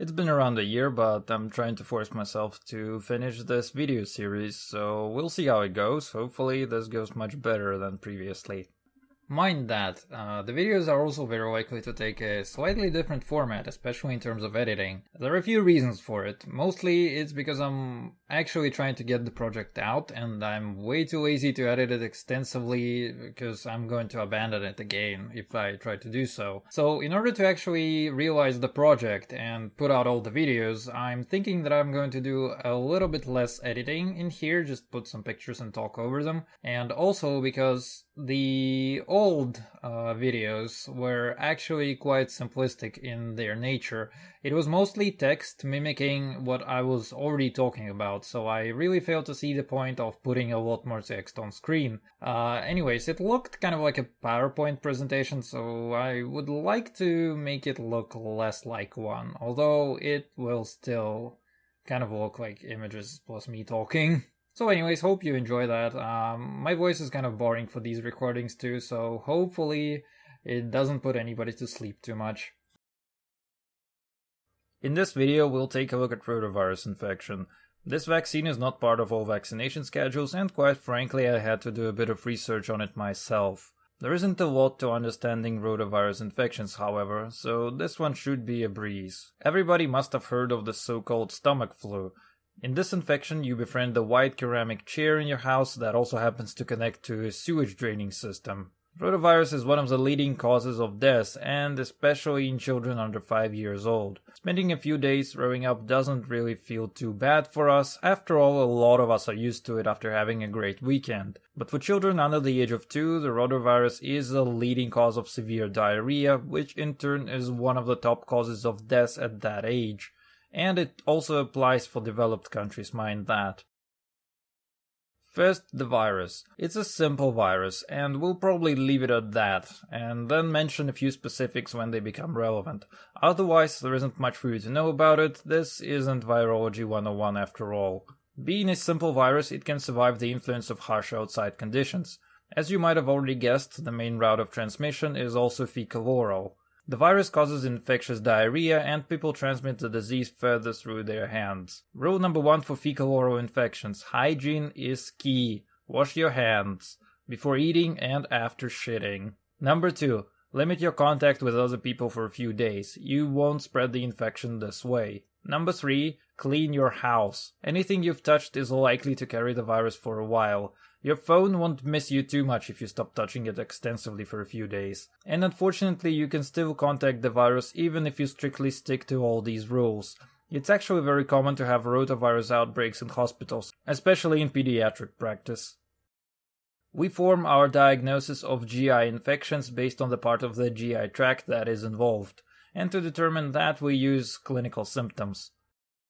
It's been around a year, but I'm trying to force myself to finish this video series, so we'll see how it goes. Hopefully this goes much better than previously. Mind that, the videos are also very likely to take a slightly different format, especially in terms of editing. There are a few reasons for it. Mostly it's because I'm actually trying to get the project out and I'm way too lazy to edit it extensively because I'm going to abandon it again if I try to do so. So in order to actually realize the project and put out all the videos, I'm thinking that I'm going to do a little bit less editing in here, just put some pictures and talk over them. And also because the old videos were actually quite simplistic in their nature. It was mostly text mimicking what I was already talking about, so I really failed to see the point of putting a lot more text on screen. Anyways, it looked kind of like a PowerPoint presentation, so I would like to make it look less like one, although it will still kind of look like images plus me talking. So anyways, hope you enjoy that. My voice is kind of boring for these recordings too, so hopefully it doesn't put anybody to sleep too much. In this video, we'll take a look at rotavirus infection. This vaccine is not part of all vaccination schedules, and quite frankly, I had to do a bit of research on it myself. There isn't a lot to understanding rotavirus infections, however, so this one should be a breeze. Everybody must have heard of the so-called stomach flu. In this infection, you befriend the white ceramic chair in your house that also happens to connect to a sewage draining system. Rotavirus is one of the leading causes of death, and especially in children under 5 years old. Spending a few days throwing up doesn't really feel too bad for us. After all, a lot of us are used to it after having a great weekend. But for children under the age of 2, the rotavirus is the leading cause of severe diarrhea, which in turn is one of the top causes of death at that age. And it also applies for developed countries, mind that. First, the virus. It's a simple virus, and we'll probably leave it at that, and then mention a few specifics when they become relevant. Otherwise, there isn't much for you to know about it. This isn't Virology 101 after all. Being a simple virus, it can survive the influence of harsh outside conditions. As you might have already guessed, the main route of transmission is also fecal-oral. The virus causes infectious diarrhea, and people transmit the disease further through their hands. Rule number 1 for fecal-oral infections: hygiene is key. Wash your hands before eating and after shitting. Number 2, limit your contact with other people for a few days. You won't spread the infection this way. Number 3, clean your house. Anything you've touched is likely to carry the virus for a while. Your phone won't miss you too much if you stop touching it extensively for a few days. And unfortunately, you can still contact the virus even if you strictly stick to all these rules. It's actually very common to have rotavirus outbreaks in hospitals, especially in pediatric practice. We form our diagnosis of GI infections based on the part of the GI tract that is involved. And to determine that, we use clinical symptoms.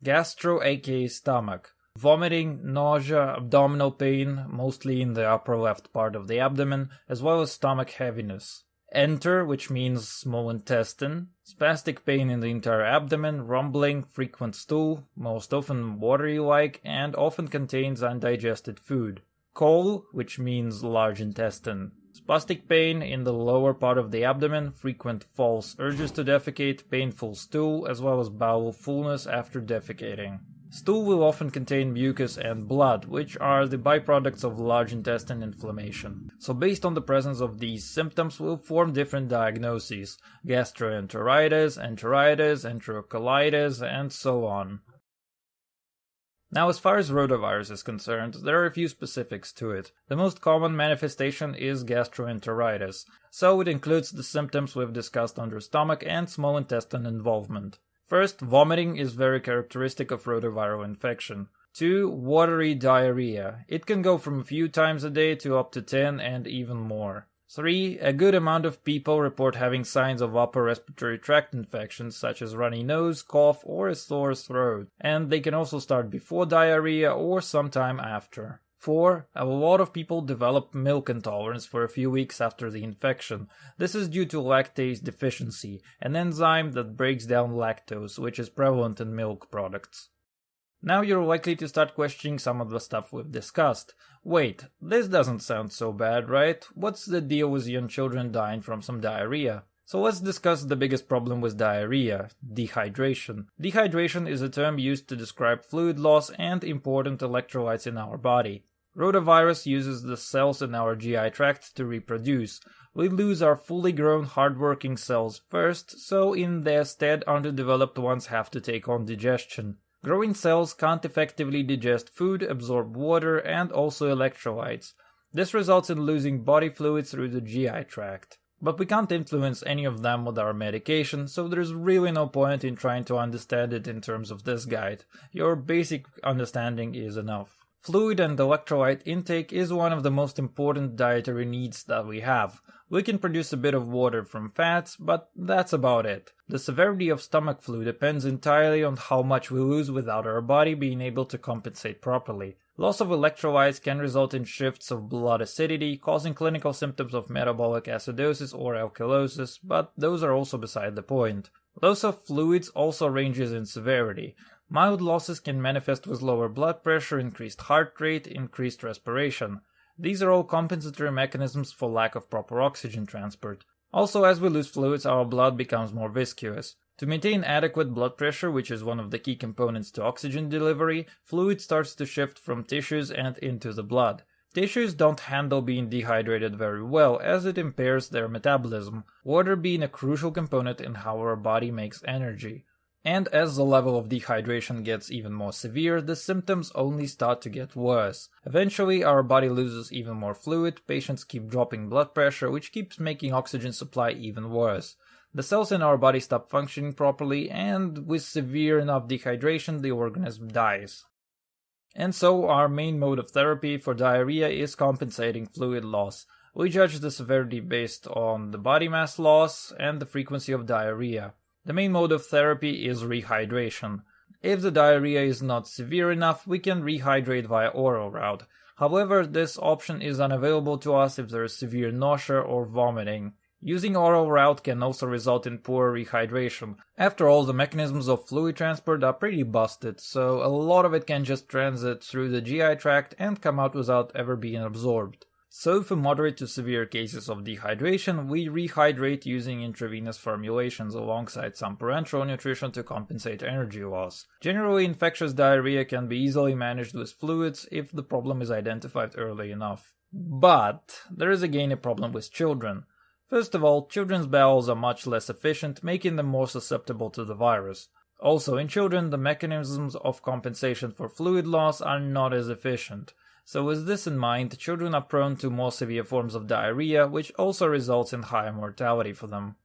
Gastro, aka stomach. Vomiting, nausea, abdominal pain, mostly in the upper left part of the abdomen, as well as stomach heaviness. Enter, which means small intestine. Spastic pain in the entire abdomen, rumbling, frequent stool, most often watery-like, and often contains undigested food. Col, which means large intestine. Spastic pain in the lower part of the abdomen, frequent false urges to defecate, painful stool, as well as bowel fullness after defecating. Stool will often contain mucus and blood, which are the byproducts of large intestine inflammation. So based on the presence of these symptoms, we'll form different diagnoses: gastroenteritis, enteritis, enterocolitis, and so on. Now, as far as rotavirus is concerned, there are a few specifics to it. The most common manifestation is gastroenteritis, so it includes the symptoms we've discussed under stomach and small intestine involvement. First, vomiting is very characteristic of rotaviral infection. 2, watery diarrhea. It can go from a few times a day to up to 10 and even more. 3, a good amount of people report having signs of upper respiratory tract infections such as runny nose, cough, or a sore throat, and they can also start before diarrhea or sometime after. 4, a lot of people develop milk intolerance for a few weeks after the infection. This is due to lactase deficiency, an enzyme that breaks down lactose, which is prevalent in milk products. Now you're likely to start questioning some of the stuff we've discussed. Wait, this doesn't sound so bad, right? What's the deal with young children dying from some diarrhea? So let's discuss the biggest problem with diarrhea, dehydration. Dehydration is a term used to describe fluid loss and important electrolytes in our body. Rotavirus uses the cells in our GI tract to reproduce. We lose our fully grown, hard-working cells first, so in their stead underdeveloped ones have to take on digestion. Growing cells can't effectively digest food, absorb water, and also electrolytes. This results in losing body fluids through the GI tract. But we can't influence any of them with our medication, so there's really no point in trying to understand it in terms of this guide. Your basic understanding is enough. Fluid and electrolyte intake is one of the most important dietary needs that we have. We can produce a bit of water from fats, but that's about it. The severity of stomach flu depends entirely on how much we lose without our body being able to compensate properly. Loss of electrolytes can result in shifts of blood acidity, causing clinical symptoms of metabolic acidosis or alkalosis, but those are also beside the point. Loss of fluids also ranges in severity. Mild losses can manifest with lower blood pressure, increased heart rate, increased respiration. These are all compensatory mechanisms for lack of proper oxygen transport. Also, as we lose fluids, our blood becomes more viscous. To maintain adequate blood pressure, which is one of the key components to oxygen delivery, fluid starts to shift from tissues and into the blood. Tissues don't handle being dehydrated very well, as it impairs their metabolism, water being a crucial component in how our body makes energy. And as the level of dehydration gets even more severe, the symptoms only start to get worse. Eventually, our body loses even more fluid, patients keep dropping blood pressure, which keeps making oxygen supply even worse. The cells in our body stop functioning properly, and with severe enough dehydration, the organism dies. And so, our main mode of therapy for diarrhea is compensating fluid loss. We judge the severity based on the body mass loss and the frequency of diarrhea. The main mode of therapy is rehydration. If the diarrhea is not severe enough, we can rehydrate via oral route. However, this option is unavailable to us if there is severe nausea or vomiting. Using oral route can also result in poor rehydration. After all, the mechanisms of fluid transport are pretty busted, so a lot of it can just transit through the GI tract and come out without ever being absorbed. So for moderate to severe cases of dehydration, we rehydrate using intravenous formulations alongside some parenteral nutrition to compensate energy loss. Generally, infectious diarrhea can be easily managed with fluids if the problem is identified early enough. But there is again a problem with children. First of all, children's bowels are much less efficient, making them more susceptible to the virus. Also, in children, the mechanisms of compensation for fluid loss are not as efficient. So with this in mind, children are prone to more severe forms of diarrhea, which also results in higher mortality for them.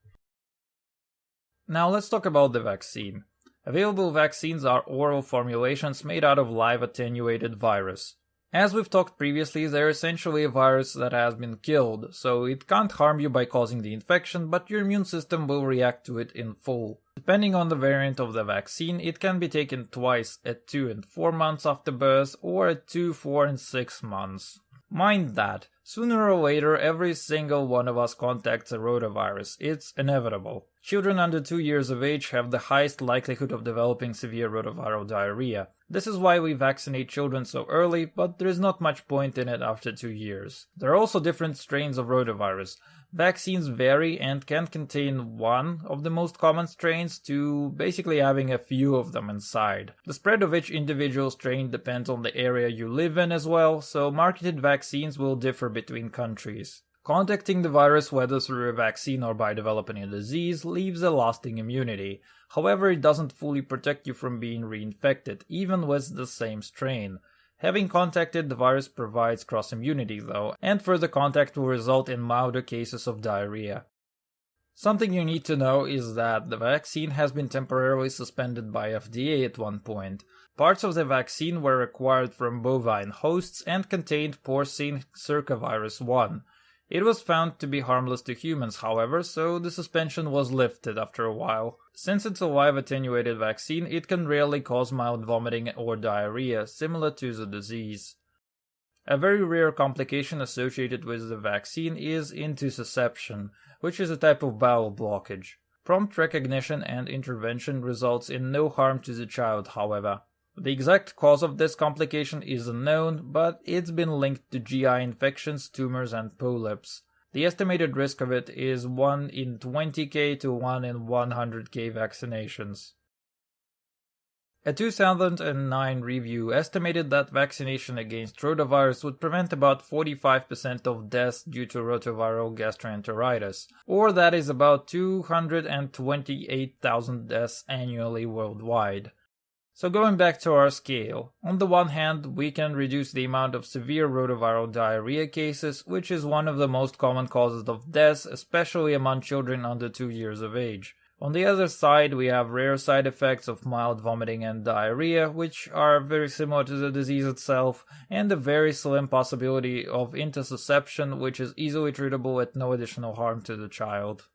Now let's talk about the vaccine. Available vaccines are oral formulations made out of live attenuated virus. As we've talked previously, they're essentially a virus that has been killed, so it can't harm you by causing the infection, but your immune system will react to it in full. Depending on the variant of the vaccine, it can be taken twice at 2 and 4 months after birth, or at 2, 4 and 6 months. Mind that, sooner or later every single one of us contacts a rotavirus. It's inevitable. Children under 2 years of age have the highest likelihood of developing severe rotaviral diarrhea. This is why we vaccinate children so early, but there is not much point in it after 2 years. There are also different strains of rotavirus. Vaccines vary and can contain one of the most common strains to basically having a few of them inside. The spread of each individual strain depends on the area you live in as well, so marketed vaccines will differ between countries. Contacting the virus, whether through a vaccine or by developing a disease, leaves a lasting immunity. However, it doesn't fully protect you from being reinfected, even with the same strain. Having contacted the virus provides cross-immunity though, and further contact will result in milder cases of diarrhea. Something you need to know is that the vaccine has been temporarily suspended by FDA at one point. Parts of the vaccine were acquired from bovine hosts and contained porcine circovirus 1. It was found to be harmless to humans, however, so the suspension was lifted after a while. Since it's a live attenuated vaccine, it can rarely cause mild vomiting or diarrhea, similar to the disease. A very rare complication associated with the vaccine is intussusception, which is a type of bowel blockage. Prompt recognition and intervention results in no harm to the child, however. The exact cause of this complication is unknown, but it's been linked to GI infections, tumors, and polyps. The estimated risk of it is 1 in 20k to 1 in 100k vaccinations. A 2009 review estimated that vaccination against rotavirus would prevent about 45% of deaths due to rotaviral gastroenteritis, or that is about 228,000 deaths annually worldwide. So going back to our scale, on the one hand, we can reduce the amount of severe rotaviral diarrhea cases, which is one of the most common causes of deaths, especially among children under 2 years of age. On the other side, we have rare side effects of mild vomiting and diarrhea, which are very similar to the disease itself, and a very slim possibility of intussusception, which is easily treatable at no additional harm to the child.